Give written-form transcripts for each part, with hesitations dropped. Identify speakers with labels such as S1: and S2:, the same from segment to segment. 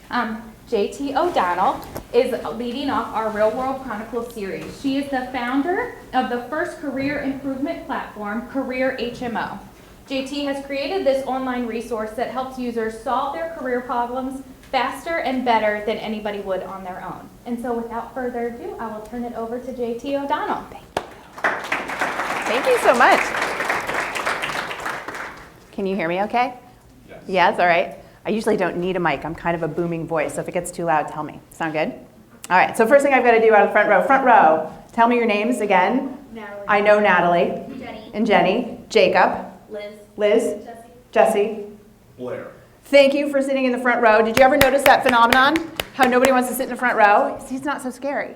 S1: JT O'Donnell is leading off our Real World Chronicles series. She is the founder of the first career improvement platform, Career HMO. JT has created this online resource that helps users solve their career problems faster and better than anybody would on their own. And so without further ado, I will turn it over to JT O'Donnell.
S2: Thank you so much. Can you hear me okay?
S3: Yes.
S2: Yes, all right. I usually don't need a mic. I'm kind of a booming voice, so if it gets too loud, tell me. Sound good? All right, so first thing I've got to do out of the front row. Front row, tell me your names again.
S1: Natalie.
S2: I know Natalie.
S1: Jenny.
S2: And Jenny. Jacob. Liz. Jesse.
S3: Blair.
S2: Thank you for sitting in the front row. Did you ever notice that phenomenon? How nobody wants to sit in the front row? He's not so scary.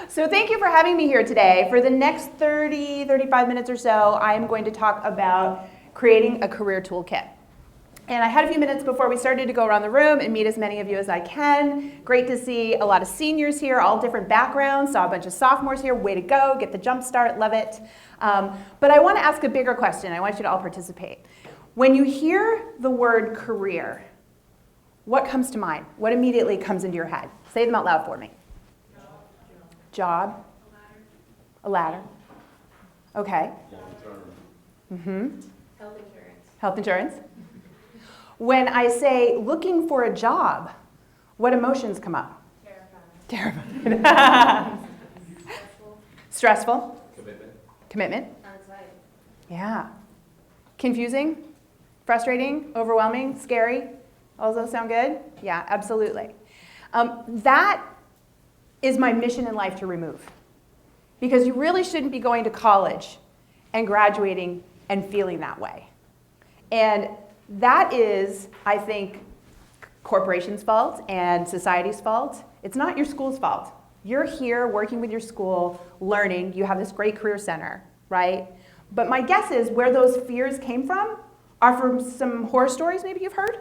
S2: So thank you for having me here today. For the next 35 minutes or so, I am going to talk about creating a career toolkit. And I had a few minutes before we started to go around the room and meet as many of you as I can. Great to see a lot of seniors here, all different backgrounds. Saw a bunch of sophomores here. Way to go, get the jump start, love it. But I want to ask a bigger question. I want you to all participate. When you hear the word career, what comes to mind? What immediately comes into your head? Say them out loud for me. Job. A ladder. Okay.
S3: Long term.
S2: Health insurance. When I say looking for a job, what emotions come up? Terrifying. Stressful. Commitment. Yeah. Confusing. Frustrating. Overwhelming. Scary. All those sound good? Yeah, absolutely. That is my mission in life to remove. Because you really shouldn't be going to college and graduating and feeling that way. And that is, I think, corporations' fault and society's fault. It's not your school's fault. You're here working with your school, learning. You have this great career center, right? But my guess is where those fears came from are from some horror stories maybe you've heard.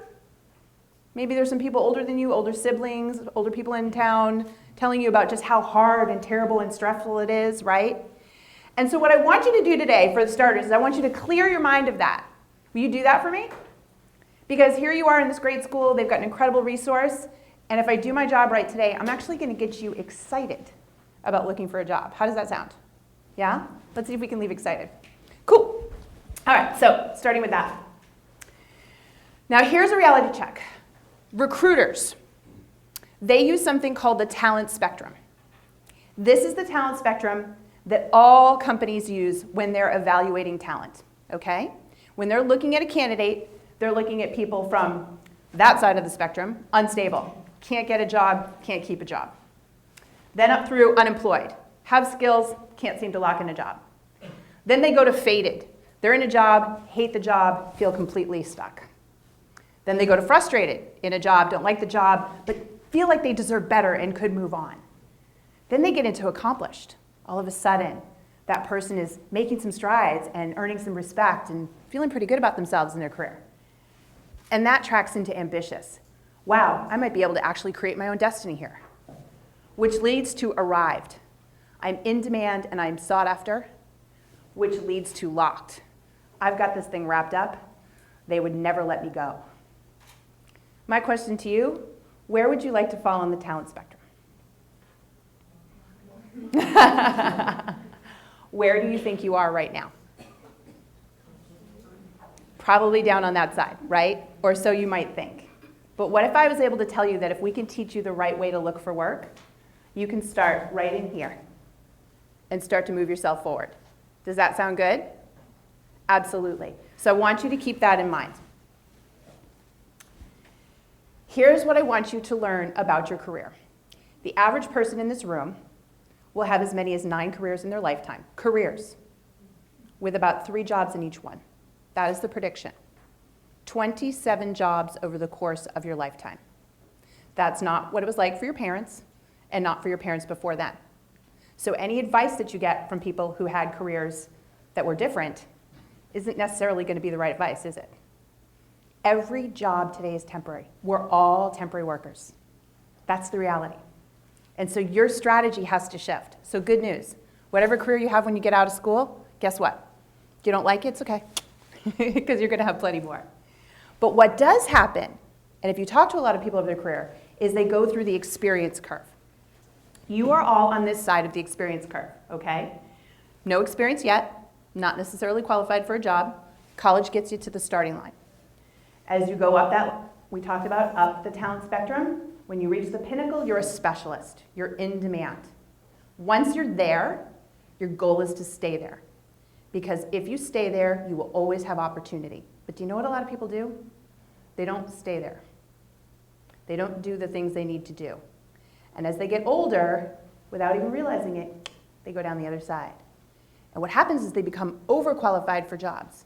S2: Maybe there's some people older than you, older siblings, older people in town, telling you about just how hard and terrible and stressful it is, right? And so what I want you to do today, for the starters, is I want you to clear your mind of that. Will you do that for me? Because here you are in this great school, they've got an incredible resource, and if I do my job right today, I'm actually going to get you excited about looking for a job. How does that sound? Yeah? Let's see if we can leave excited. Cool. All right, so starting with that. Now here's a reality check. Recruiters, they use something called the talent spectrum. This is the talent spectrum that all companies use when they're evaluating talent, okay? When they're looking at a candidate, they're looking at people from that side of the spectrum, unstable, can't get a job, can't keep a job. Then up through unemployed, have skills, can't seem to lock in a job. Then they go to faded. They're in a job, hate the job, feel completely stuck. Then they go to frustrated, in a job, don't like the job, but feel like they deserve better and could move on. Then they get into accomplished. All of a sudden, that person is making some strides and earning some respect and feeling pretty good about themselves in their career. And that tracks into ambitious. Wow, I might be able to actually create my own destiny here. Which leads to arrived. I'm in demand and I'm sought after, which leads to locked. I've got this thing wrapped up. They would never let me go. My question to you, where would you like to fall on the talent spectrum? Where do you think you are right now? Probably down on that side, right? Or so you might think. But what if I was able to tell you that if we can teach you the right way to look for work, you can start right in here and start to move yourself forward. Does that sound good? Absolutely. So I want you to keep that in mind. Here's what I want you to learn about your career. The average person in this room will have as many as 9 careers in their lifetime. Careers. With about 3 jobs in each one. That is the prediction. 27 jobs over the course of your lifetime. That's not what it was like for your parents, and not for your parents before then. So any advice that you get from people who had careers that were different isn't necessarily going to be the right advice, is it? Every job today is temporary. We're all temporary workers. That's the reality. And so your strategy has to shift. So good news. Whatever career you have when you get out of school, guess what? If you don't like it, it's okay. Because you're going to have plenty more. But what does happen and if you talk to a lot of people over their career, is they go through the experience curve. You are all on this side of the experience curve, okay? No experience yet, not necessarily qualified for a job. College gets you to the starting line. As you go up that, we talked about up the talent spectrum, when you reach the pinnacle, you're a specialist. You're in demand. Once you're there, your goal is to stay there. Because if you stay there, you will always have opportunity. But do you know what a lot of people do? They don't stay there. They don't do the things they need to do. And as they get older, without even realizing it, they go down the other side. And what happens is they become overqualified for jobs.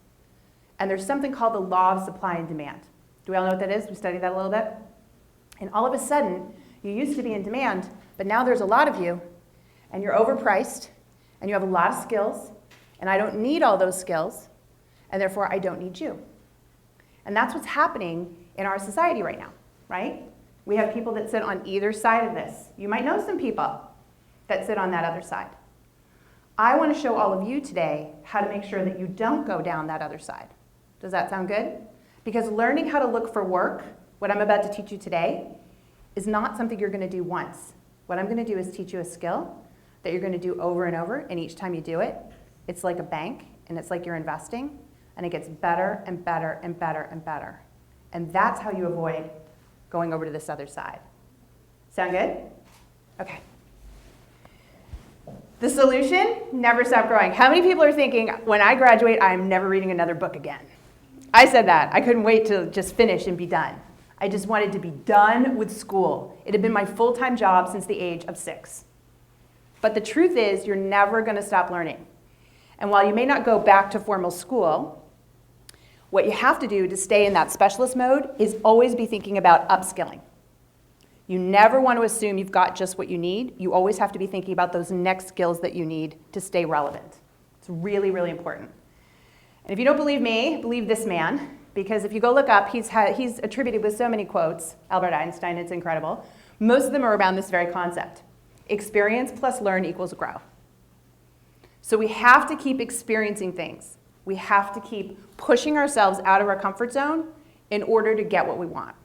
S2: And there's something called the law of supply and demand. Do we all know what that is? We studied that a little bit. And all of a sudden, you used to be in demand, but now there's a lot of you, and you're overpriced, and you have a lot of skills, and I don't need all those skills, and therefore I don't need you. And that's what's happening in our society right now, right? We have people that sit on either side of this. You might know some people that sit on that other side. I want to show all of you today how to make sure that you don't go down that other side. Does that sound good? Because learning how to look for work, what I'm about to teach you today, is not something you're going to do once. What I'm going to do is teach you a skill that you're going to do over and over, and each time you do it, it's like a bank, and it's like you're investing, and it gets better and better and better and better. And that's how you avoid going over to this other side. Sound good? Okay. The solution, never stop growing. How many people are thinking, when I graduate, I'm never reading another book again? I said that. I couldn't wait to just finish and be done. I just wanted to be done with school. It had been my full-time job since the age of 6. But the truth is, you're never going to stop learning. And while you may not go back to formal school, what you have to do to stay in that specialist mode is always be thinking about upskilling. You never want to assume you've got just what you need. You always have to be thinking about those next skills that you need to stay relevant. It's really, really important. And if you don't believe me, believe this man, because if you go look up, he's attributed with so many quotes, Albert Einstein, it's incredible. Most of them are around this very concept. Experience plus learn equals grow. So we have to keep experiencing things. We have to keep pushing ourselves out of our comfort zone in order to get what we want.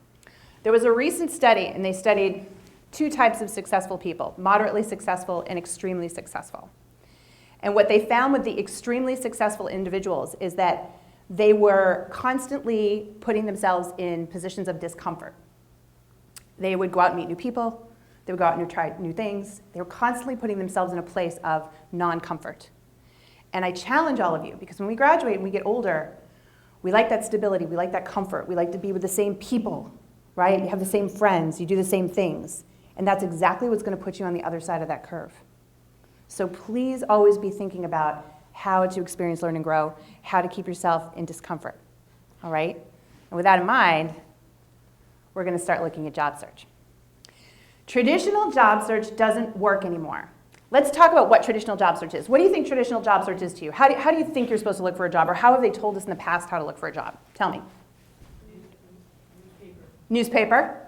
S2: There was a recent study, and they studied 2 types of successful people, moderately successful and extremely successful. And what they found with the extremely successful individuals is that they were constantly putting themselves in positions of discomfort. They would go out and meet new people. They would go out and try new things. They were constantly putting themselves in a place of non-comfort. And I challenge all of you, because when we graduate and we get older, we like that stability, we like that comfort, we like to be with the same people, right? You have the same friends, you do the same things. And that's exactly what's going to put you on the other side of that curve. So please always be thinking about how to experience, learn, and grow, how to keep yourself in discomfort, all right? And with that in mind, we're going to start looking at job search. Traditional job search doesn't work anymore. Let's talk about what traditional job search is. What do you think traditional job search is to you? How do you think you're supposed to look for a job, or how have they told us in the past how to look for a job? Tell me. Newspaper.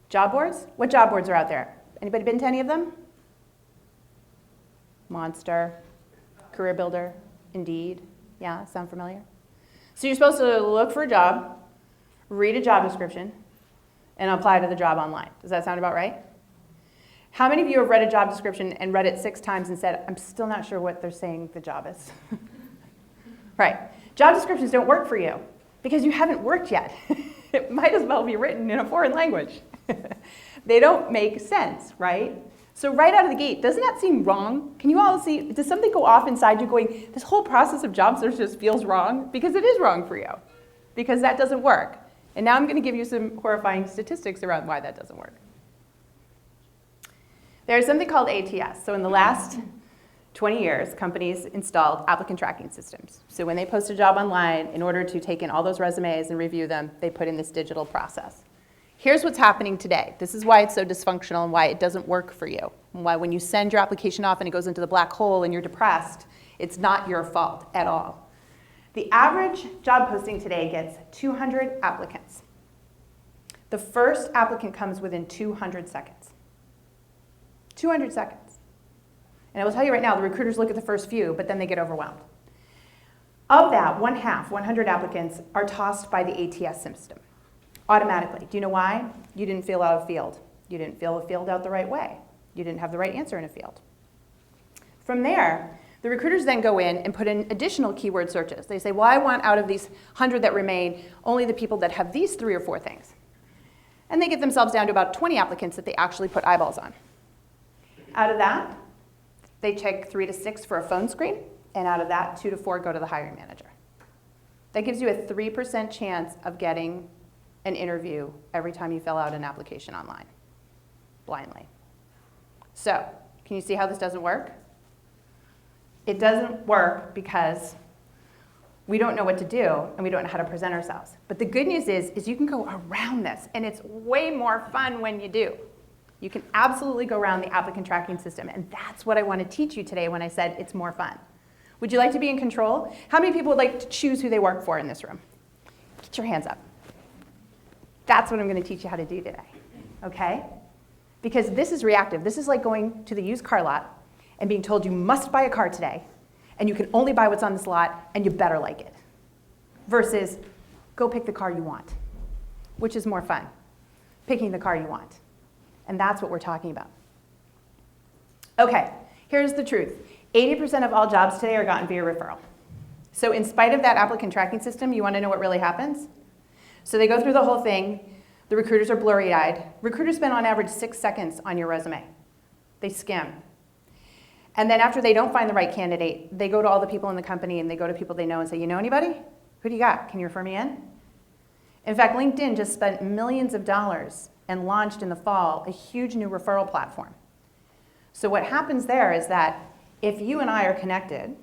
S2: Job boards? What job boards are out there? Anybody been to any of them? Monster, Career Builder, Indeed. Yeah, sound familiar? So you're supposed to look for a job, read a job description, and apply to the job online. Does that sound about right? How many of you have read a job description and read it 6 times and said, I'm still not sure what they're saying the job is? Right. Job descriptions don't work for you because you haven't worked yet. It might as well be written in a foreign language. They don't make sense, right? So right out of the gate, doesn't that seem wrong? Can you all see, does something go off inside you going, this whole process of job search just feels wrong? Because it is wrong for you, because that doesn't work. And now I'm going to give you some horrifying statistics around why that doesn't work. There's something called ATS. So in the last 20 years, companies installed applicant tracking systems. So when they post a job online, in order to take in all those resumes and review them, they put in this digital process. Here's what's happening today. This is why it's so dysfunctional and why it doesn't work for you. And why when you send your application off and it goes into the black hole and you're depressed, it's not your fault at all. The average job posting today gets 200 applicants. The first applicant comes within 200 seconds. 200 seconds. And I will tell you right now, the recruiters look at the first few, but then they get overwhelmed. Of that, 100 applicants, are tossed by the ATS system automatically. Do you know why? You didn't fill out a field. You didn't fill a field out the right way. You didn't have the right answer in a field. From there, the recruiters then go in and put in additional keyword searches. They say, well, I want out of these 100 that remain, only the people that have these 3 or 4 things. And they get themselves down to about 20 applicants that they actually put eyeballs on. Out of that, they check 3 to 6 for a phone screen, and out of that, 2 to 4 go to the hiring manager. That gives you a 3% chance of getting an interview every time you fill out an application online, blindly. So, can you see how this doesn't work? It doesn't work because we don't know what to do and we don't know how to present ourselves. But the good news is you can go around this, and it's way more fun when you do. You can absolutely go around the applicant tracking system, and that's what I want to teach you today when I said it's more fun. Would you like to be in control? How many people would like to choose who they work for in this room? Get your hands up. That's what I'm going to teach you how to do today, okay? Because this is reactive. This is like going to the used car lot and being told you must buy a car today, and you can only buy what's on this lot, and you better like it. Versus, go pick the car you want, which is more fun, picking the car you want. And that's what we're talking about. Okay, here's the truth. 80% of all jobs today are gotten via referral. So in spite of that applicant tracking system, you want to know what really happens? So they go through the whole thing. The recruiters are blurry-eyed. Recruiters spend on average 6 seconds on your resume. They skim. And then after they don't find the right candidate, they go to all the people in the company and they go to people they know and say, you know anybody? Who do you got? Can you refer me in? In fact, LinkedIn just spent millions of dollars and launched in the fall a huge new referral platform. So what happens there is that if you and I are connected,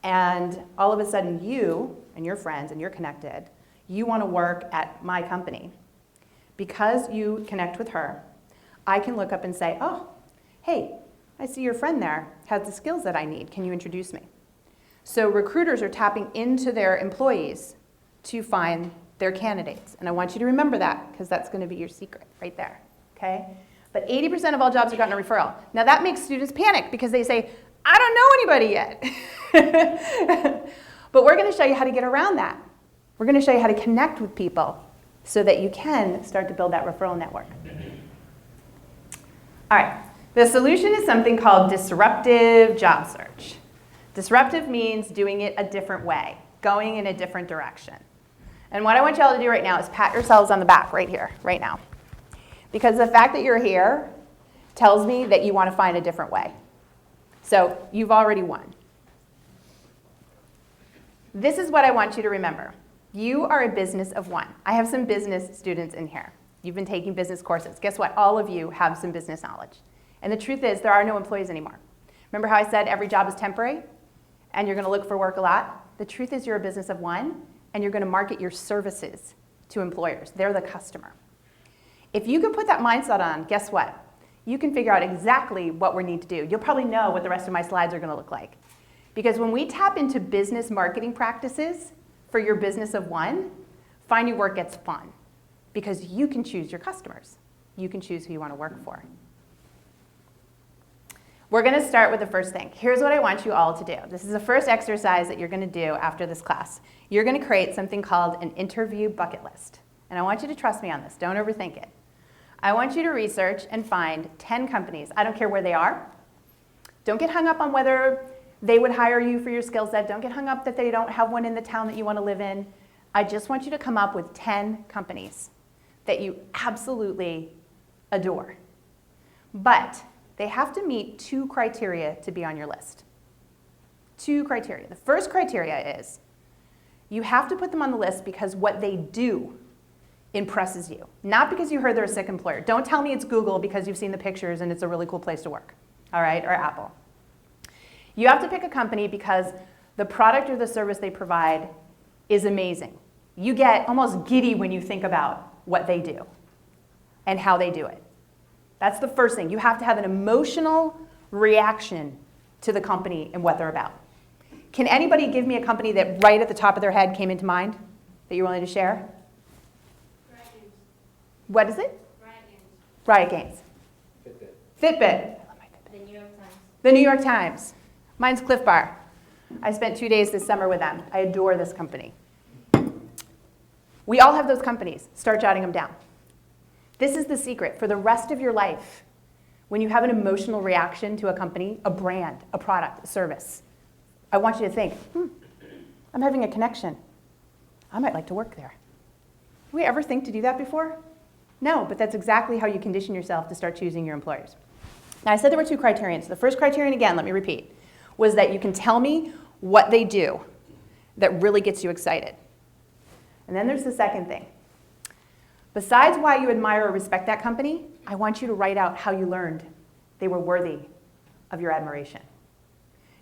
S2: and all of a sudden you and your friends and you're connected, you want to work at my company, because you connect with her, I can look up and say, oh, hey, I see your friend there has the skills that I need. Can you introduce me? So recruiters are tapping into their employees to find their candidates. And I want you to remember that, because that's going to be your secret right there, okay? But 80% of all jobs are gotten a referral. Now that makes students panic because they say, I don't know anybody yet. But we're going to show you how to get around that. We're going to show you how to connect with people so that you can start to build that referral network. All right. The solution is something called disruptive job search. Disruptive means doing it a different way, going in a different direction. And what I want y'all to do right now is pat yourselves on the back right here, right now. Because the fact that you're here tells me that you want to find a different way. So you've already won. This is what I want you to remember. You are a business of one. I have some business students in here. You've been taking business courses. Guess what? All of you have some business knowledge. And the truth is, there are no employees anymore. Remember how I said every job is temporary and you're going to look for work a lot? The truth is you're a business of one, and you're going to market your services to employers. They're the customer. If you can put that mindset on, guess what? You can figure out exactly what we need to do. You'll probably know what the rest of my slides are going to look like. Because when we tap into business marketing practices for your business of one, finding work gets fun. Because you can choose your customers. You can choose who you want to work for. We're going to start with the first thing. Here's what I want you all to do. This is the first exercise that you're going to do after this class. You're going to create something called an interview bucket list. And I want you to trust me on this. Don't overthink it. I want you to research and find 10 companies. I don't care where they are. Don't get hung up on whether they would hire you for your skill set. Don't get hung up that they don't have one in the town that you want to live in. I just want you to come up with 10 companies that you absolutely adore. But they have to meet 2 criteria to be on your list. 2 criteria. The first criteria is you have to put them on the list because what they do impresses you, not because you heard they're a sick employer. Don't tell me it's Google because you've seen the pictures and it's a really cool place to work, all right, or Apple. You have to pick a company because the product or the service they provide is amazing. You get almost giddy when you think about what they do and how they do it. That's the first thing. You have to have an emotional reaction to the company and what they're about. Can anybody give me a company that right at the top of their head came into mind that you're willing to share?
S4: Riot Games.
S2: What is it?
S4: Riot Games.
S2: Riot Games.
S3: Fitbit.
S2: Fitbit.
S4: The New York Times.
S2: The New York Times. Mine's Cliff Bar. I spent 2 days this summer with them. I adore this company. We all have those companies. Start jotting them down. This is the secret. For the rest of your life, when you have an emotional reaction to a company, a brand, a product, a service, I want you to think, I'm having a connection. I might like to work there. Did we ever think to do that before? No, but that's exactly how you condition yourself to start choosing your employers. Now, I said there were 2 criterion. So the first criterion, again, let me repeat, was that you can tell me what they do that really gets you excited. And then there's the second thing. Besides why you admire or respect that company, I want you to write out how you learned they were worthy of your admiration.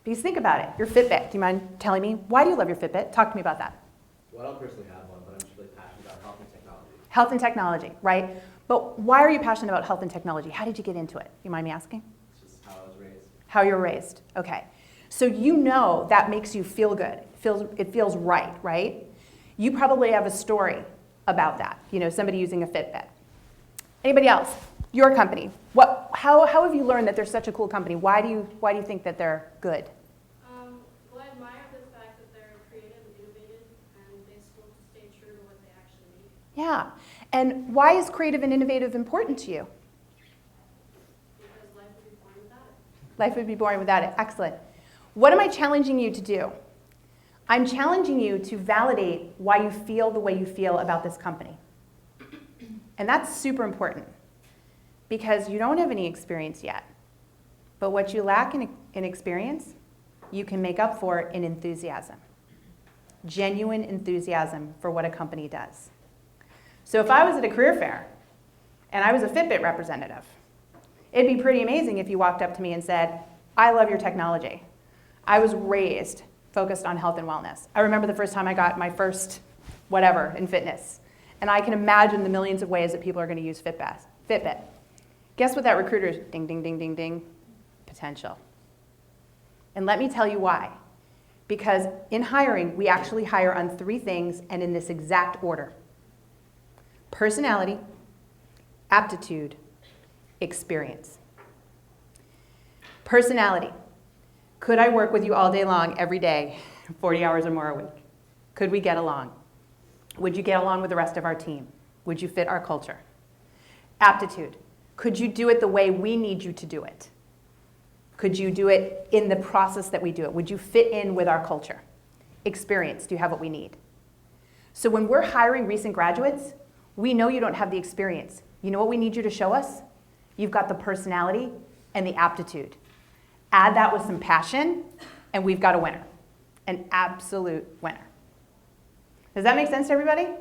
S2: Because think about it, your Fitbit. Do you mind telling me, why do you love your Fitbit? Talk to me about that.
S5: Well, I don't personally have one, but I'm just really passionate about health and technology.
S2: Health and technology, right? But why are you passionate about health and technology? How did you get into it? You mind me asking?
S5: It's just how I was raised.
S2: How you were raised, okay. So you know that makes you feel good. It feels right, right? You probably have a story about that. You know, somebody using a Fitbit. Anybody else? Your company. How have you learned that they're such a cool company? Why do you think that they're good?
S4: Well, I admire the fact that they're creative and innovative, and they still stay true to what they actually need.
S2: Yeah. And why is creative and innovative important to you?
S4: Because life would be boring without it.
S2: Life would be boring without it. Excellent. What am I challenging you to do? I'm challenging you to validate why you feel the way you feel about this company. And that's super important because you don't have any experience yet. But what you lack in experience, you can make up for in enthusiasm. Genuine enthusiasm for what a company does. So if I was at a career fair and I was a Fitbit representative, it'd be pretty amazing if you walked up to me and said, I love your technology. I was raised focused on health and wellness. I remember the first time I got my first whatever in fitness. And I can imagine the millions of ways that people are going to use Fitbit. Guess what that recruiter's ding, ding, ding, ding, ding? Potential. And let me tell you why. Because in hiring, we actually hire on 3 things and in this exact order. Personality, aptitude, experience. Personality. Could I work with you all day long, every day, 40 hours or more a week? Could we get along? Would you get along with the rest of our team? Would you fit our culture? Aptitude. Could you do it the way we need you to do it? Could you do it in the process that we do it? Would you fit in with our culture? Experience. Do you have what we need? So when we're hiring recent graduates, we know you don't have the experience. You know what we need you to show us? You've got the personality and the aptitude. Add that with some passion, and we've got a winner. An absolute winner. Does that make sense to everybody? All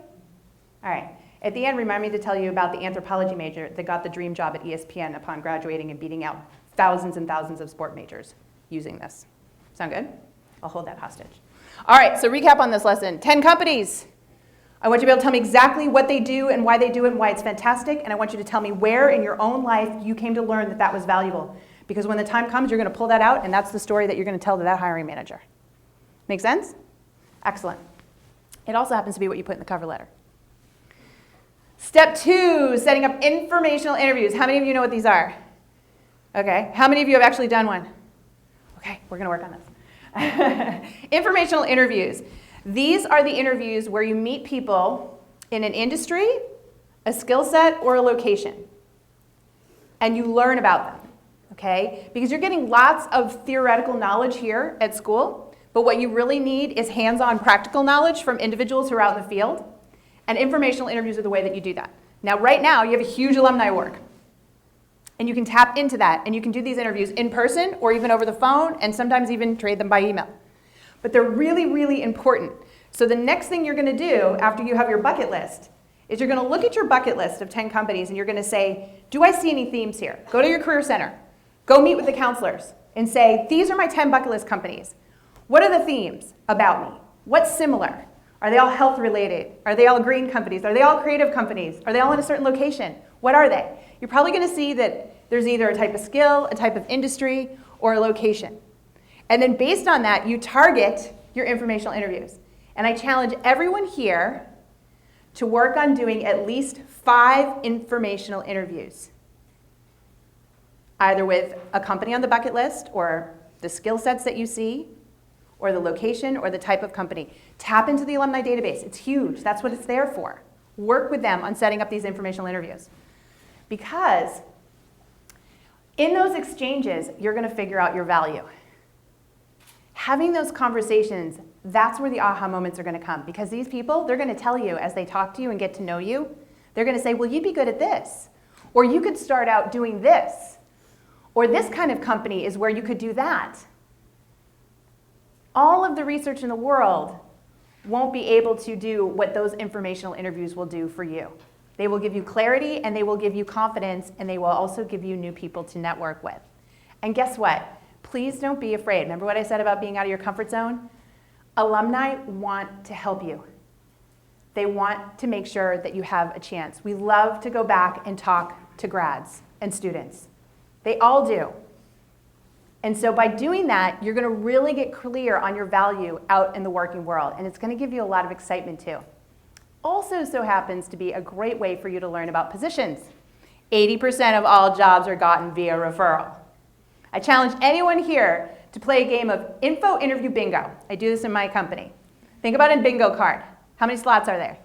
S2: right. At the end, remind me to tell you about the anthropology major that got the dream job at ESPN upon graduating and beating out thousands and thousands of sport majors using this. Sound good? I'll hold that hostage. All right, so recap on this lesson. 10 companies. I want you to be able to tell me exactly what they do and why they do it and why it's fantastic. And I want you to tell me where in your own life you came to learn that that was valuable. Because when the time comes, you're going to pull that out, and that's the story that you're going to tell to that hiring manager. Make sense? Excellent. It also happens to be what you put in the cover letter. Step 2, setting up informational interviews. How many of you know what these are? Okay. How many of you have actually done one? Okay, we're going to work on this. Informational interviews. These are the interviews where you meet people in an industry, a skill set, or a location. And you learn about them. Okay? Because you're getting lots of theoretical knowledge here at school, but what you really need is hands-on practical knowledge from individuals who are out in the field, and informational interviews are the way that you do that. Now, right now, you have a huge alumni org, and you can tap into that, and you can do these interviews in person or even over the phone, and sometimes even trade them by email. But they're really, really important. So the next thing you're going to do after you have your bucket list is you're going to look at your bucket list of 10 companies, and you're going to say, do I see any themes here? Go to your career center. Go meet with the counselors and say, these are my 10 bucket list companies. What are the themes about me? What's similar? Are they all health related? Are they all green companies? Are they all creative companies? Are they all in a certain location? What are they? You're probably going to see that there's either a type of skill, a type of industry, or a location. And then based on that, you target your informational interviews. And I challenge everyone here to work on doing at least 5 informational interviews, either with a company on the bucket list or the skill sets that you see, or the location or the type of company. Tap into the alumni database. It's huge. That's what it's there for. Work with them on setting up these informational interviews. Because in those exchanges, you're going to figure out your value. Having those conversations, that's where the aha moments are going to come. Because these people, they're going to tell you as they talk to you and get to know you, they're going to say, well, you'd be good at this. Or you could start out doing this. Or this kind of company is where you could do that. All of the research in the world won't be able to do what those informational interviews will do for you. They will give you clarity, and they will give you confidence, and they will also give you new people to network with. And guess what? Please don't be afraid. Remember what I said about being out of your comfort zone? Alumni want to help you. They want to make sure that you have a chance. We love to go back and talk to grads and students. They all do. And so by doing that, you're going to really get clear on your value out in the working world, and it's going to give you a lot of excitement too. Also so happens to be a great way for you to learn about positions. 80% of all jobs are gotten via referral. I challenge anyone here to play a game of info interview bingo. I do this in my company. Think about a bingo card. How many slots are there?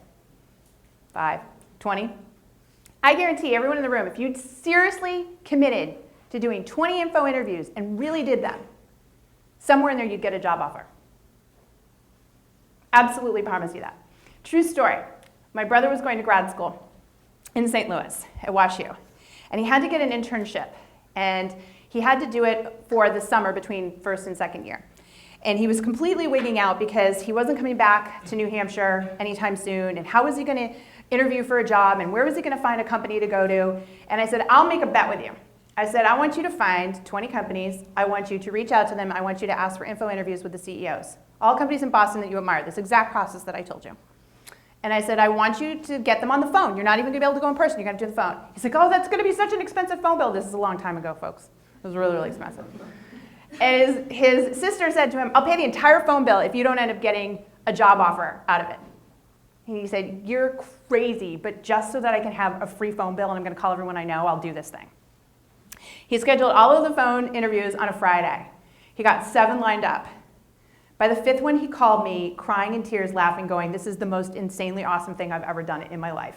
S2: 5, 20? I guarantee everyone in the room, if you seriously committed to doing 20 info interviews and really did them, somewhere in there you'd get a job offer. Absolutely promise you that. True story. My brother was going to grad school in St. Louis at WashU, and he had to get an internship, and he had to do it for the summer between first and second year. And he was completely wigging out because he wasn't coming back to New Hampshire anytime soon, and how was he going to interview for a job, and where was he going to find a company to go to? And I said, I'll make a bet with you. I said, I want you to find 20 companies. I want you to reach out to them. I want you to ask for info interviews with the CEOs. All companies in Boston that you admire, this exact process that I told you. And I said, I want you to get them on the phone. You're not even going to be able to go in person. You're going to do the phone. He's like, oh, that's going to be such an expensive phone bill. This is a long time ago, folks. It was really, really expensive. And his sister said to him, I'll pay the entire phone bill if you don't end up getting a job offer out of it. And he said, you're crazy, but just so that I can have a free phone bill and I'm going to call everyone I know, I'll do this thing. He scheduled all of the phone interviews on a Friday. He got 7 lined up. By the 5th one, he called me, crying in tears, laughing, going, this is the most insanely awesome thing I've ever done in my life.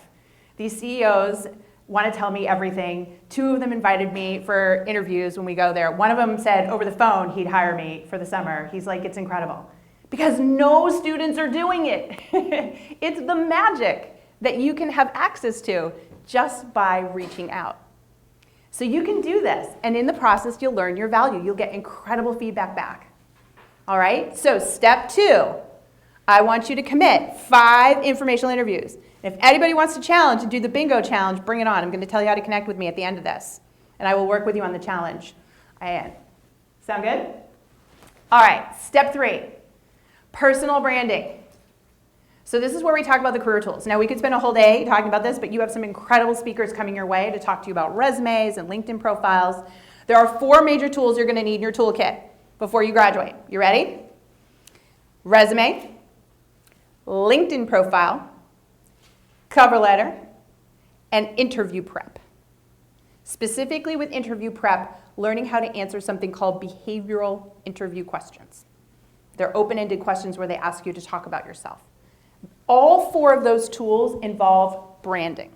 S2: These CEOs want to tell me everything. 2 of them invited me for interviews when we go there. One of them said over the phone he'd hire me for the summer. He's like, it's incredible. Because no students are doing it. It's the magic that you can have access to just by reaching out. So you can do this, and in the process, you'll learn your value. You'll get incredible feedback back. All right, so step 2, I want you to commit 5 informational interviews. If anybody wants to challenge and do the bingo challenge, bring it on. I'm going to tell you how to connect with me at the end of this, and I will work with you on the challenge. Sound good? All right, step 3, personal branding. So this is where we talk about the career tools. Now, we could spend a whole day talking about this, but you have some incredible speakers coming your way to talk to you about resumes and LinkedIn profiles. There are 4 major tools you're going to need in your toolkit before you graduate. You ready? Resume, LinkedIn profile, cover letter, and interview prep. Specifically with interview prep, learning how to answer something called behavioral interview questions. They're open-ended questions where they ask you to talk about yourself. All 4 of those tools involve branding.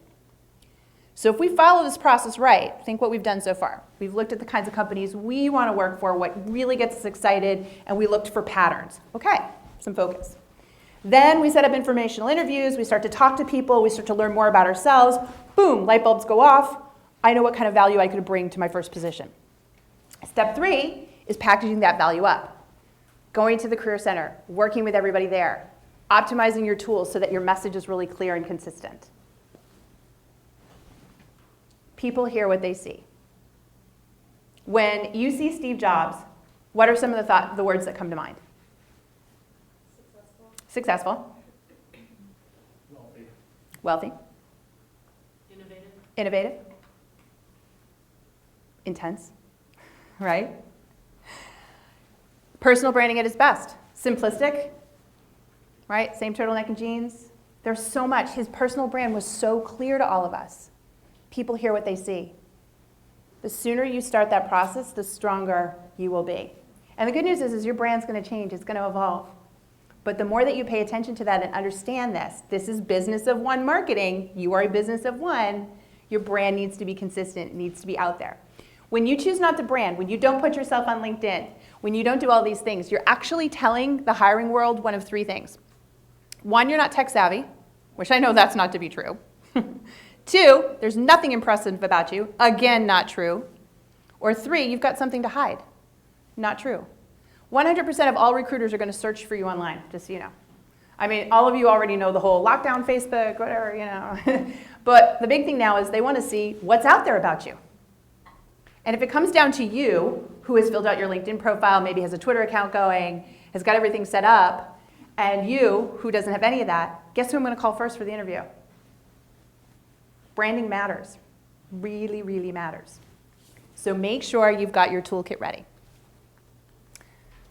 S2: So if we follow this process right, think what we've done so far. We've looked at the kinds of companies we want to work for, what really gets us excited, and we looked for patterns. Okay, some focus. Then we set up informational interviews, we start to talk to people, we start to learn more about ourselves. Boom, light bulbs go off. I know what kind of value I could bring to my first position. Step 3 is packaging that value up. Going to the Career Center, working with everybody there, optimizing your tools so that your message is really clear and consistent. People hear what they see. When you see Steve Jobs, what are some of the words that come to mind? Successful.
S3: Wealthy.
S2: Wealthy.
S4: Innovative.
S2: Innovative. Intense. Right? Personal branding at its best. Simplistic. Right? Same turtleneck and jeans. There's so much. His personal brand was so clear to all of us. People hear what they see. The sooner you start that process, the stronger you will be. And the good news is your brand's going to change. It's going to evolve. But the more that you pay attention to that and understand this is business of one marketing. You are a business of one. Your brand needs to be consistent. It needs to be out there. When you choose not to brand, when you don't put yourself on LinkedIn, when you don't do all these things, you're actually telling the hiring world one of three things. One, you're not tech savvy, which I know that's not to be true. Two, there's nothing impressive about you. Again, not true. Or three, you've got something to hide. Not true. 100% of all recruiters are going to search for you online, just so you know. I mean, all of you already know the whole lockdown Facebook, whatever, you know. But the big thing now is they want to see what's out there about you. And if it comes down to you, who has filled out your LinkedIn profile, maybe has a Twitter account going, has got everything set up, and you, who doesn't have any of that, guess who I'm going to call first for the interview? Branding matters. Really, really matters. So make sure you've got your toolkit ready.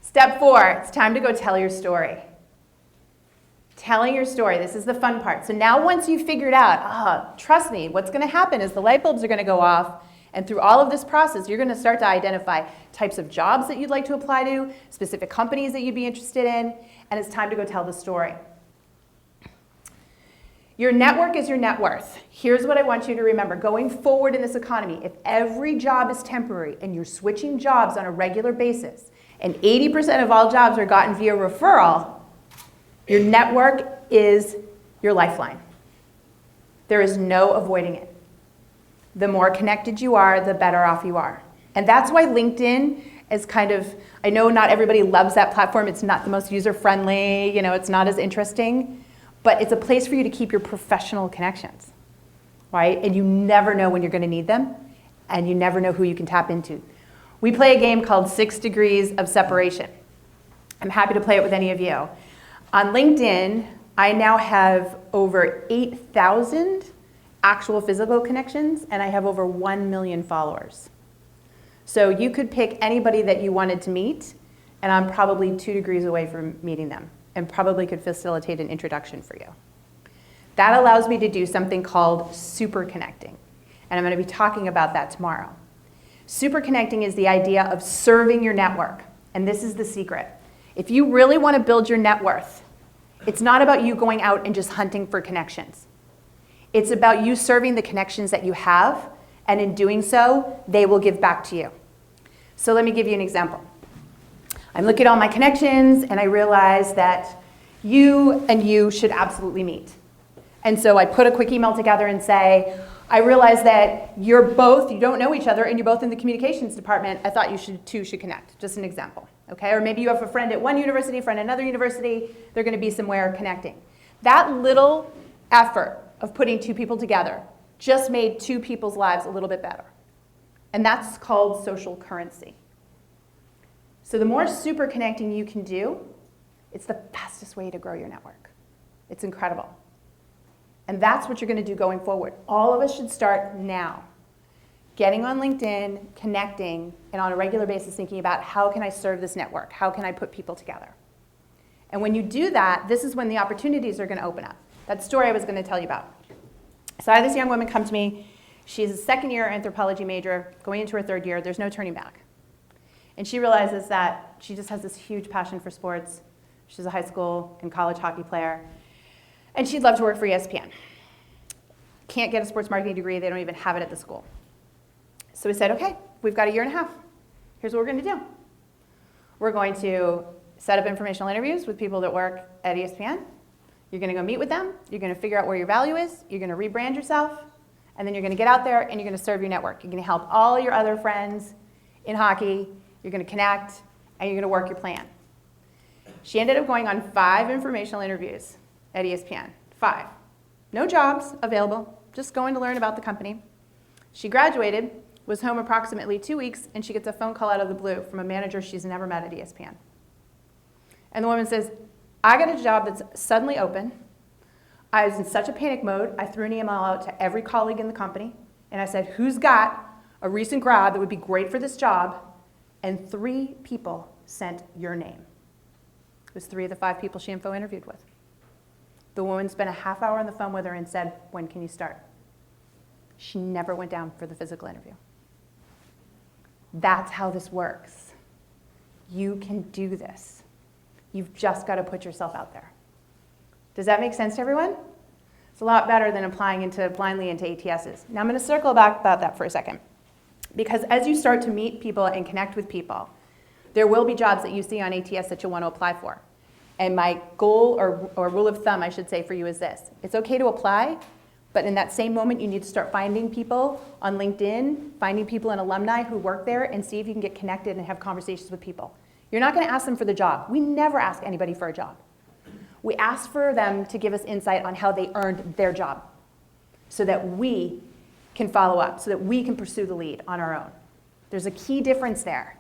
S2: Step 4, it's time to go tell your story. Telling your story, this is the fun part. So now once you've figured out, trust me, what's going to happen is the light bulbs are going to go off, and through all of this process, you're going to start to identify types of jobs that you'd like to apply to, specific companies that you'd be interested in, and it's time to go tell the story. Your network is your net worth. Here's what I want you to remember. Going forward in this economy, if every job is temporary and you're switching jobs on a regular basis, and 80% of all jobs are gotten via referral, your network is your lifeline. There is no avoiding it. The more connected you are, the better off you are. And that's why LinkedIn is kind of, I know not everybody loves that platform. It's not the most user-friendly, it's not as interesting, but it's a place for you to keep your professional connections, right? And you never know when you're going to need them, and you never know who you can tap into. We play a game called 6 Degrees of Separation. I'm happy to play it with any of you. On LinkedIn, I now have over 8,000 actual physical connections, and I have over 1 million followers. So you could pick anybody that you wanted to meet, and I'm probably 2 degrees away from meeting them, and probably could facilitate an introduction for you. That allows me to do something called super connecting, and I'm going to be talking about that tomorrow. Super connecting is the idea of serving your network, and this is the secret. If you really want to build your net worth, it's not about you going out and just hunting for connections. It's about you serving the connections that you have, and in doing so, they will give back to you. So let me give you an example. I'm looking at all my connections, and I realize that you and you should absolutely meet. And so I put a quick email together and say, I realize that you don't know each other, and you're both in the communications department. I thought you two should connect. Just an example. Okay? Or maybe you have a friend at one university, a friend at another university. They're going to be somewhere connecting. That little effort of putting 2 people together just made 2 people's lives a little bit better. And that's called social currency. So the more super connecting you can do, it's the fastest way to grow your network. It's incredible. And that's what you're going to do going forward. All of us should start now. Getting on LinkedIn, connecting, and on a regular basis thinking about how can I serve this network? How can I put people together? And when you do that, this is when the opportunities are going to open up. That story I was going to tell you about. So I had this young woman come to me. She's a second-year anthropology major, going into her 3rd year. There's no turning back. And she realizes that she just has this huge passion for sports. She's a high school and college hockey player. And she'd love to work for ESPN. Can't get a sports marketing degree. They don't even have it at the school. So we said, okay, we've got a 1.5 years. Here's what we're going to do. We're going to set up informational interviews with people that work at ESPN. You're going to go meet with them. You're going to figure out where your value is. You're going to rebrand yourself. And then you're going to get out there and you're going to serve your network. You're going to help all your other friends in hockey. You're going to connect, and you're going to work your plan. She ended up going on 5 informational interviews at ESPN. 5. No jobs available, just going to learn about the company. She graduated, was home approximately 2 weeks, and she gets a phone call out of the blue from a manager she's never met at ESPN. And the woman says, I got a job that's suddenly open. I was in such a panic mode, I threw an email out to every colleague in the company, and I said, who's got a recent grad that would be great for this job? And 3 people sent your name. It was 3 of the 5 people she info interviewed with. The woman spent a half hour on the phone with her and said, when can you start? She never went down for the physical interview. That's how this works. You can do this. You've just got to put yourself out there. Does that make sense to everyone? It's a lot better than applying blindly into ATSs. Now I'm going to circle back about that for a second. Because as you start to meet people and connect with people, there will be jobs that you see on ATS that you'll want to apply for. And my goal, or rule of thumb, I should say, for you is this. It's okay to apply, but in that same moment, you need to start finding people on LinkedIn, finding people in alumni who work there, and see if you can get connected and have conversations with people. You're not going to ask them for the job. We never ask anybody for a job. We ask for them to give us insight on how they earned their job so that we can follow up, so that we can pursue the lead on our own. There's a key difference there.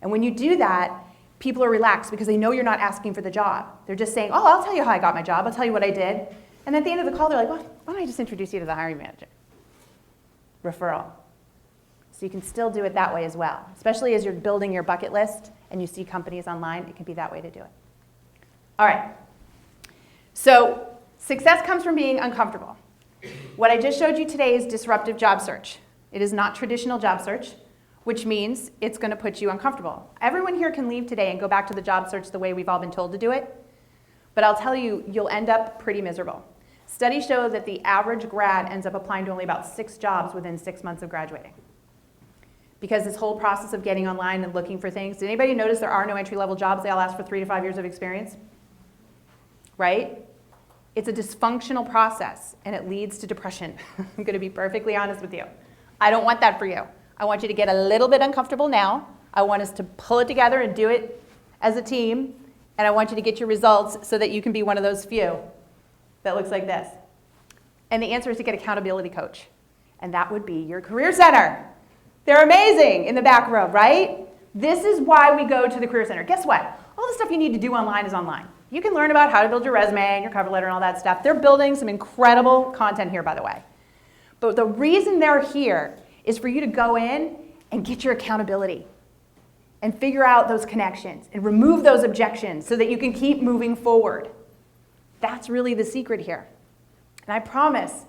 S2: And when you do that, people are relaxed because they know you're not asking for the job. They're just saying, oh, I'll tell you how I got my job. I'll tell you what I did. And at the end of the call, they're like, well, why don't I just introduce you to the hiring manager? Referral. So you can still do it that way as well. Especially as you're building your bucket list and you see companies online, it can be that way to do it. All right. So success comes from being uncomfortable. What I just showed you today is disruptive job search. It is not traditional job search, which means it's going to put you uncomfortable. Everyone here can leave today and go back to the job search the way we've all been told to do it. But I'll tell you, you'll end up pretty miserable. Studies show that the average grad ends up applying to only about 6 jobs within 6 months of graduating. Because this whole process of getting online and looking for things, did anybody notice there are no entry-level jobs? They all ask for 3 to 5 years of experience, right? It's a dysfunctional process, and it leads to depression. I'm going to be perfectly honest with you. I don't want that for you. I want you to get a little bit uncomfortable now. I want us to pull it together and do it as a team, and I want you to get your results so that you can be one of those few that looks like this. And the answer is to get accountability coach, and that would be your career center. They're amazing in the back row, right? This is why we go to the Career Center. Guess what? All the stuff you need to do online is online. You can learn about how to build your resume and your cover letter and all that stuff. They're building some incredible content here, by the way. But the reason they're here is for you to go in and get your accountability and figure out those connections and remove those objections so that you can keep moving forward. That's really the secret here. And I promise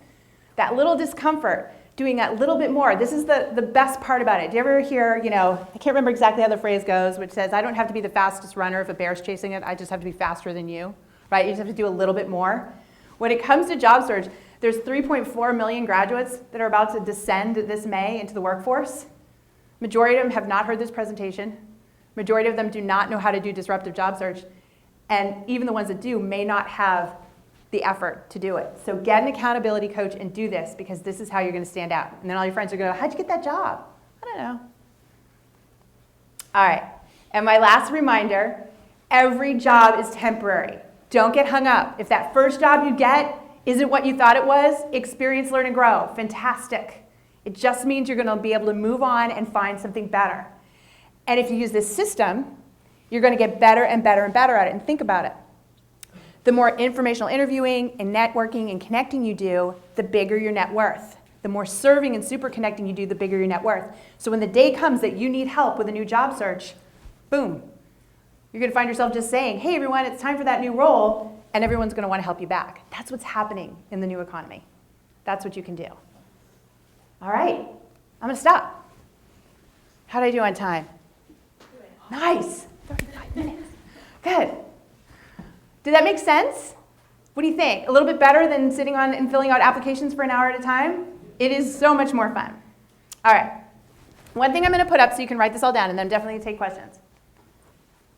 S2: that little discomfort, doing that little bit more, this is the best part about it. Do you ever hear, I can't remember exactly how the phrase goes, which says, I don't have to be the fastest runner if a bear's chasing it, I just have to be faster than you, right? You just have to do a little bit more. When it comes to job search, there's 3.4 million graduates that are about to descend this May into the workforce. Majority of them have not heard this presentation. Majority of them do not know how to do disruptive job search. And even the ones that do may not have the effort to do it. So get an accountability coach and do this, because this is how you're going to stand out. And then all your friends are going to go, how'd you get that job? I don't know. All right. And my last reminder, every job is temporary. Don't get hung up. If that first job you get isn't what you thought it was, experience, learn, and grow. Fantastic. It just means you're going to be able to move on and find something better. And if you use this system, you're going to get better and better and better at it. And think about it. The more informational interviewing and networking and connecting you do, the bigger your net worth. The more serving and super connecting you do, the bigger your net worth. So when the day comes that you need help with a new job search, boom, you're going to find yourself just saying, hey, everyone, it's time for that new role, and everyone's going to want to help you back. That's what's happening in the new economy. That's what you can do. All right, I'm going to stop. How did I do on time? Nice, 35 minutes. Good. Did that make sense? What do you think? A little bit better than sitting on and filling out applications for an hour at a time? It is so much more fun. All right. One thing I'm going to put up so you can write this all down, and then definitely take questions.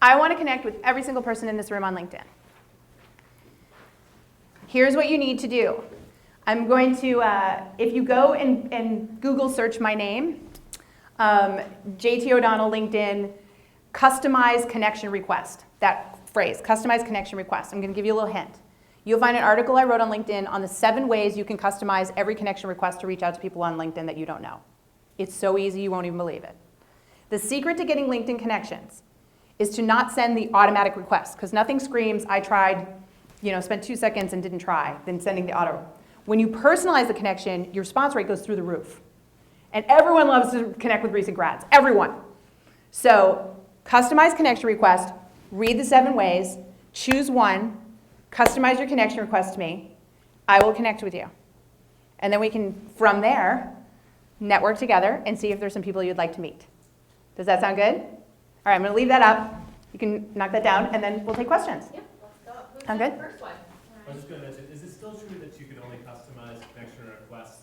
S2: I want to connect with every single person in this room on LinkedIn. Here's what you need to do. I'm going to, if you go and Google search my name, JT O'Donnell LinkedIn, customize connection request. That phrase, customize connection request. I'm going to give you a little hint. You'll find an article I wrote on LinkedIn on the 7 ways you can customize every connection request to reach out to people on LinkedIn that you don't know. It's so easy you won't even believe it. The secret to getting LinkedIn connections is to not send the automatic request, because nothing screams, I tried, spent 2 seconds and didn't try, than sending the auto. When you personalize the connection, your response rate goes through the roof. And everyone loves to connect with recent grads, everyone. So customize connection request, read the 7 ways, choose one, customize your connection request to me. I will connect with you. And then we can, from there, network together and see if there's some people you'd like to meet. Does that sound good? All right, I'm going to leave that up. You can knock that down, and then we'll take questions.
S1: Yep, let's go. Who's
S2: Sound
S1: got
S2: good?
S1: the first one?
S3: I was just gonna mention, is it still true that you can only customize connection requests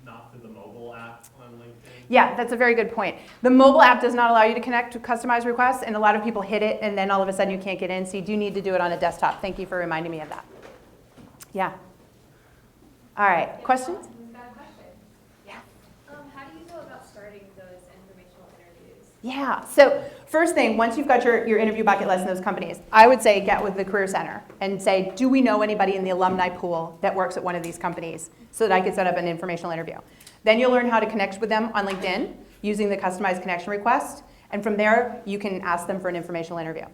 S3: not through the mobile app on LinkedIn?
S2: Yeah, that's a very good point. The mobile app does not allow you to connect to customized requests, and a lot of people hit it, and then all of a sudden you can't get in, so you do need to do it on a desktop. Thank you for reminding me of that. Yeah. All right, questions?
S1: Who's got a question? Yeah.
S4: How do you go about starting those informational interviews?
S2: Yeah, so first thing, once you've got your interview bucket list in those companies, I would say get with the Career Center and say, do we know anybody in the alumni pool that works at one of these companies so that I could set up an informational interview? Then you'll learn how to connect with them on LinkedIn using the customized connection request, and from there, you can ask them for an informational interview.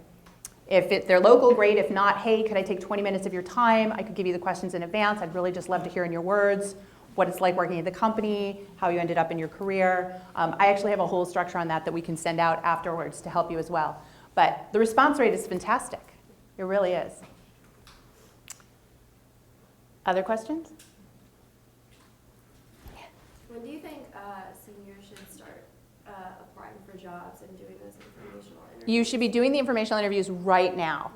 S2: If they're local, great. If not, hey, could I take 20 minutes of your time? I could give you the questions in advance. I'd really just love to hear in your words what it's like working at the company, how you ended up in your career. I actually have a whole structure on that we can send out afterwards to help you as well. But the response rate is fantastic. It really is. Other questions?
S4: When do you think seniors should start applying for jobs and doing those informational interviews?
S2: You should be doing the informational interviews right now.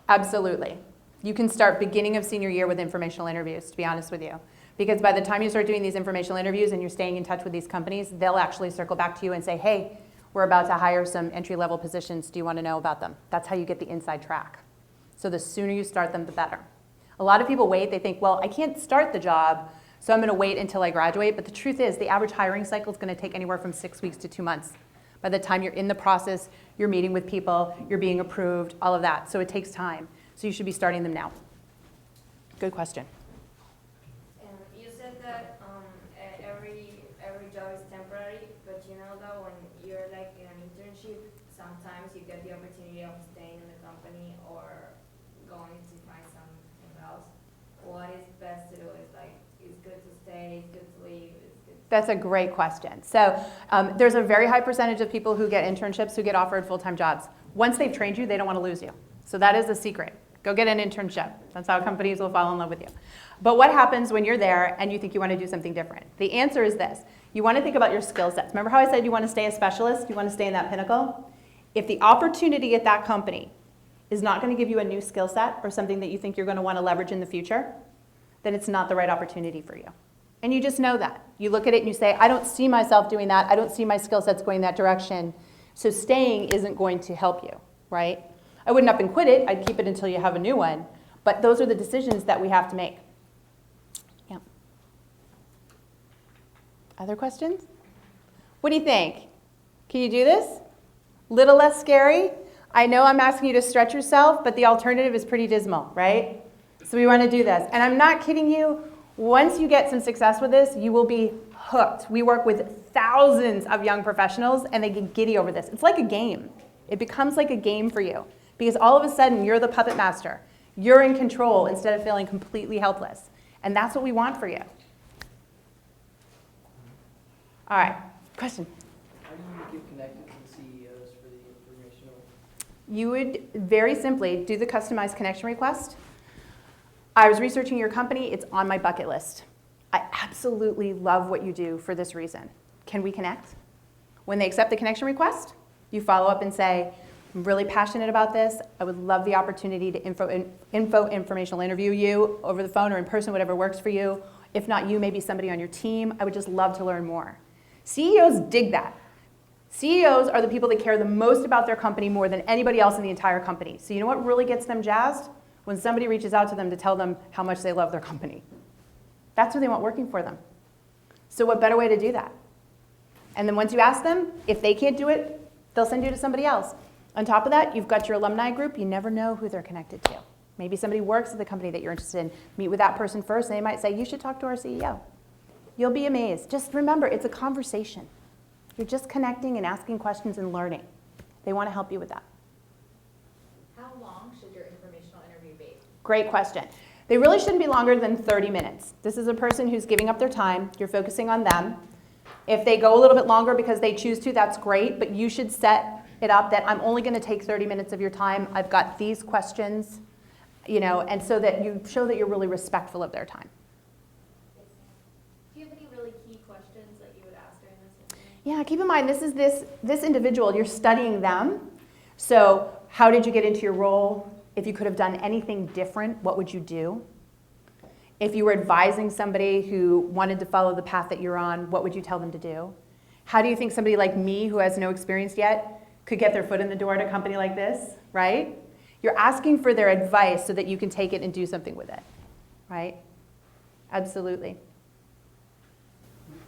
S2: Absolutely. You can start beginning of senior year with informational interviews, to be honest with you. Because by the time you start doing these informational interviews and you're staying in touch with these companies, they'll actually circle back to you and say, hey, we're about to hire some entry-level positions. Do you want to know about them? That's how you get the inside track. So the sooner you start them, the better. A lot of people wait. They think, well, I can't start the job, so I'm going to wait until I graduate. But the truth is, the average hiring cycle is going to take anywhere from 6 weeks to 2 months. By the time you're in the process, you're meeting with people, you're being approved, all of that. So it takes time. So you should be starting them now. Good question.
S6: You said that every job is temporary, but you know that when you're like in an internship, sometimes you get the opportunity of staying in the company or going to find something else. What is best to do? Is like, it's good to stay, it's good to leave, it's good.
S2: That's a great question. So there's a very high percentage of people who get internships who get offered full-time jobs. Once they've trained you, they don't want to lose you. So that is the secret. Go get an internship. That's how companies will fall in love with you. But what happens when you're there and you think you want to do something different? The answer is this. You want to think about your skill sets. Remember how I said you want to stay a specialist? You want to stay in that pinnacle? If the opportunity at that company is not going to give you a new skill set or something that you think you're going to want to leverage in the future, then it's not the right opportunity for you. And you just know that. You look at it and you say, I don't see myself doing that. I don't see my skill sets going that direction. So staying isn't going to help you, right? I wouldn't up and quit it. I'd keep it until you have a new one. But those are the decisions that we have to make. Yeah. Other questions? What do you think? Can you do this? Little less scary? I know I'm asking you to stretch yourself, but the alternative is pretty dismal, right? So we want to do this. And I'm not kidding you. Once you get some success with this, you will be hooked. We work with thousands of young professionals, and they get giddy over this. It's like a game. It becomes like a game for you. Because all of a sudden, you're the puppet master. You're in control instead of feeling completely helpless. And that's what we want for you. All right, question.
S7: How do you get connected to the CEOs for the informational?
S2: You would very simply do the customized connection request. I was researching your company. It's on my bucket list. I absolutely love what you do for this reason. Can we connect? When they accept the connection request, you follow up and say, I'm really passionate about this. I would love the opportunity to informational interview you over the phone or in person, whatever works for you. If not you, maybe somebody on your team. I would just love to learn more. CEOs dig that. CEOs are the people that care the most about their company more than anybody else in the entire company. So you know what really gets them jazzed? When somebody reaches out to them to tell them how much they love their company. That's what they want working for them. So what better way to do that? And then once you ask them, if they can't do it, they'll send you to somebody else. On top of that, you've got your alumni group. You never know who they're connected to. Maybe somebody works at the company that you're interested in. Meet with that person first, and they might say, you should talk to our CEO. You'll be amazed. Just remember, it's a conversation. You're just connecting and asking questions and learning. They want to help you with that.
S1: How long should your informational interview be?
S2: Great question. They really shouldn't be longer than 30 minutes. This is a person who's giving up their time. You're focusing on them. If they go a little bit longer because they choose to, that's great, but you should set it up that I'm only going to take 30 minutes of your time. I've got these questions, and so that you show that you're really respectful of their time.
S4: Do you have any really key questions that you would ask during this interview?
S2: Yeah, keep in mind, this is this individual. You're studying them. So how did you get into your role? If you could have done anything different, what would you do? If you were advising somebody who wanted to follow the path that you're on, what would you tell them to do? How do you think somebody like me, who has no experience yet, could get their foot in the door at a company like this, right? You're asking for their advice so that you can take it and do something with it, right? Absolutely.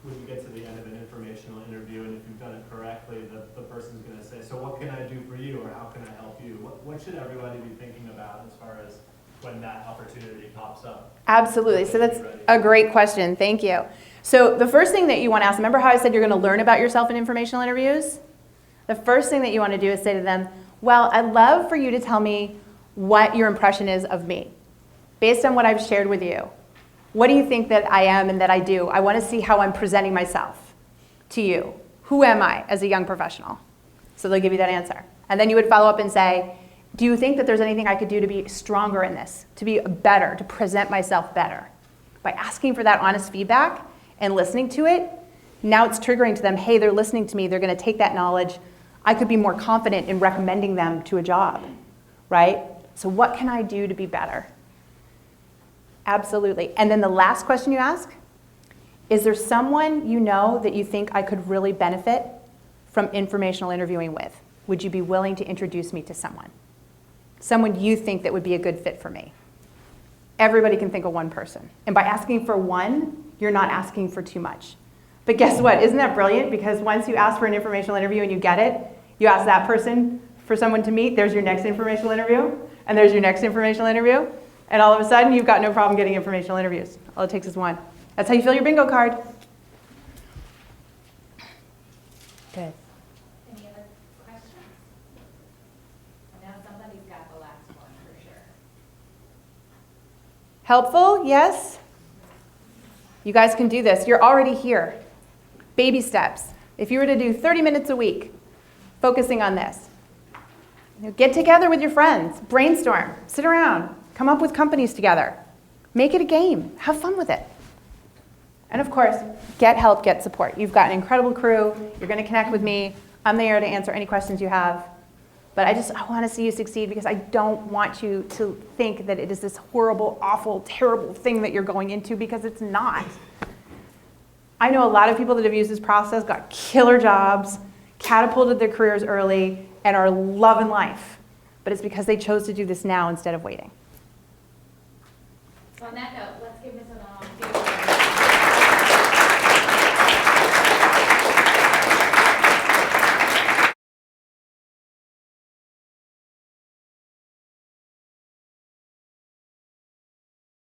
S3: When you get to the end of an informational interview, and if you've done it correctly, the person's going to say, so what can I do for you, or how can I help you? What should everybody be thinking about as far as when that opportunity pops up?
S2: Absolutely. So that's a great question. Thank you. So the first thing that you want to ask, remember how I said you're going to learn about yourself in informational interviews? The first thing that you want to do is say to them, well, I'd love for you to tell me what your impression is of me. Based on what I've shared with you, what do you think that I am and that I do? I want to see how I'm presenting myself to you. Who am I as a young professional? So they'll give you that answer. And then you would follow up and say, do you think that there's anything I could do to be stronger in this, to be better, to present myself better? By asking for that honest feedback and listening to it, now it's triggering to them, hey, they're listening to me, they're going to take that knowledge. I could be more confident in recommending them to a job, right? So what can I do to be better? Absolutely. And then the last question you ask, is there someone you know that you think I could really benefit from informational interviewing with? Would you be willing to introduce me to someone? Someone you think that would be a good fit for me. Everybody can think of one person. And by asking for one, you're not asking for too much. But guess what? Isn't that brilliant? Because once you ask for an informational interview and you get it, you ask that person for someone to meet, there's your next informational interview, and there's your next informational interview, and all of a sudden you've got no problem getting informational interviews. All it takes is one. That's how you fill your bingo card. Good.
S8: Any other questions? I know somebody's got the last one for sure.
S2: Helpful? Yes? You guys can do this. You're already here. Baby steps. If you were to do 30 minutes a week, focusing on this. Get together with your friends, brainstorm, sit around, come up with companies together. Make it a game. Have fun with it. And of course, get help, get support. You've got an incredible crew. You're going to connect with me. I'm there to answer any questions you have. But I want to see you succeed because I don't want you to think that it is this horrible, awful, terrible thing that you're going into, because it's not. I know a lot of people that have used this process, got killer jobs, catapulted their careers early, and are loving life. But it's because they chose to do this now instead of waiting.
S1: So on that note,